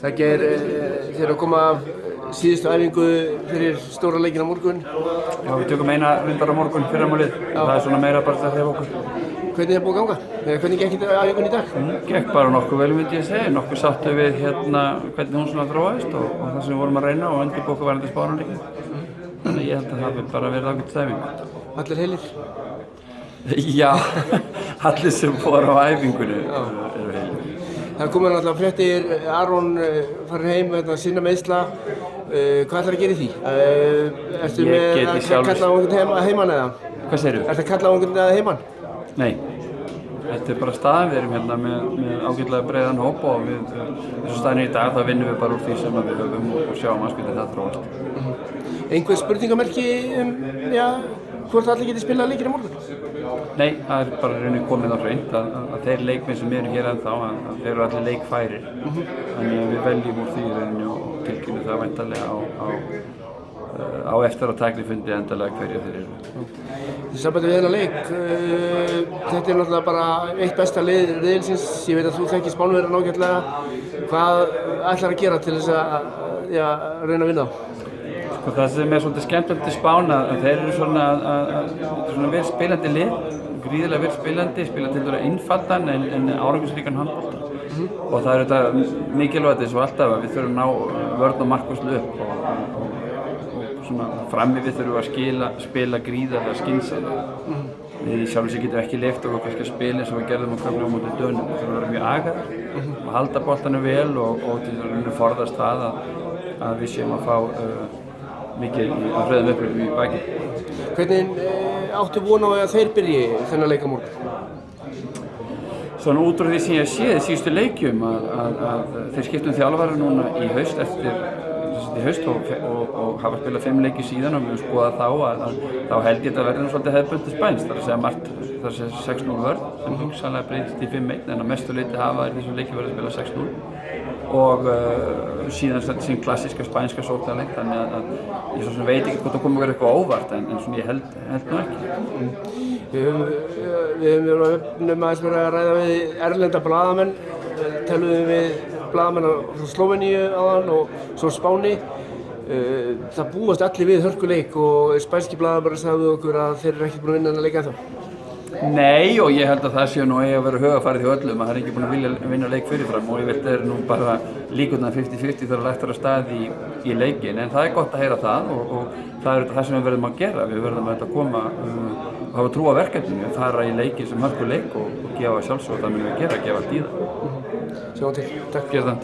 Það þeir að koma af síðustu æfingu fyrir stóra leikinn á morgun. Já, við tökum eina rundar á morgun fyrramálið. Það svona meira bara til að hreyfa okkur. Hvernig búið að ganga? Hvernig gekk þetta æfingun í dag? Gekk bara nokkuð vel myndi ég segja. Nokkuð sáttu við hvernig hún svona þróaðist og það sem við vorum að reyna og undirbúa varðandi Spánarleikin. Þannig ég held að það hefur bara verið ágætis æfing. Allir heilir? Já, allir sem fóru á æfingunni eru heilir. Það komið náttúrulega fréttir, Aron farin heim með sinna meiðsla. Hvað ætlarðu að gera í því? Ertu með að kalla á einhvern heimann eða? Hvað segirðu? Ertu að kalla á einhvern heimann? Nei, þetta bara staðan. Við erum hérna með ágætlega breiðan hóp og eins og staðan í dag þá vinnum við bara úr því sem við höfum og sjáum að hvernig það þróast. Einhver spurningamerki hvort allir geti spilað leikinn á morgun? Nei, það bara rauninni komið á hreint að þeir leikmenn sem eru hér ennþá að þeir eru allir leikfærir. Þannig að við veljum úr því rauninni og tilkynnum það væntanlega á eftir að tæknifundi endalega hverja þeir eru. Í sambandi við þennan leik, þetta náttúrulega bara eitt besta lið riðilsins. Ég veit að þú þekkir Spánverjana ágætlega. Hvað ætlarðu að gera til þess að reyna að vinna þá? Það sem svolítið skemmtilegt í Spána að þeir eru svona vel spilandi lið, gríðarlega vel spilandi, spila til dæra einfaldan en árangursríkan handbolta. Og það þetta mikilvægt eins og alltaf að við þurfum að ná vörn og markvarslu upp og svona frammi við þurfum að spila gríðarlega skynsamlega. Við sjálfum sér getum ekki leyft okkur kannski að spila eins og við gerðum á köflum á móti Dönum. Við þurfum að vera mjög agaðir og halda boltanum vel og til að forðast það að við séum að fá mikið að hröðum upplifum í baki. Hvernig áttu von á að þeir byrji þennan leik á morgun? Svona út frá því sem ég séð í síðustu leikjum að þeir skiptum þjálfara núna í haust og hafa spilað 5 leiki síðan og við höfum skoðað þá held ég að verði svolítið hefðbundið spænst. Það er að segja 6-0 vörn sem hugsanlega breytist í 5-1 en að mestu leyti hafa í þessum leiki verið að spila 6-0. Og síðan þetta sín klassíska spænska sóknarleik, þannig að ég svo sem veit ekki hvort það komið að vera eitthvað óvart en svona ég held nú ekki. Við höfum aðeins verið að ræða við erlenda blaðamenn, töluðum við blaðamenn frá Slóveníu áðan og svo Spáni. Það búast allir við hörkuleik og spænski blaðamenn sagði okkur að þeir eru ekkert búin að vinna þennan leik ennþá. Nei, og ég held að það sé nú eigi að vera hugafarið hjá öllum að það ekki búin að vilja vinna leik fyrirfram og ég veit það nú bara líkurnar 50-50 þegar lagt á stað í leikin en það gott að heyra það og það það sem við verðum að gera. Við verðum að koma og hafa trú á verkefninu, fara í leikin sem hörkuleik og gefa sjálfsög og það munum við gera, gefa tíða. Sjáum til. Takk. Gerðu það.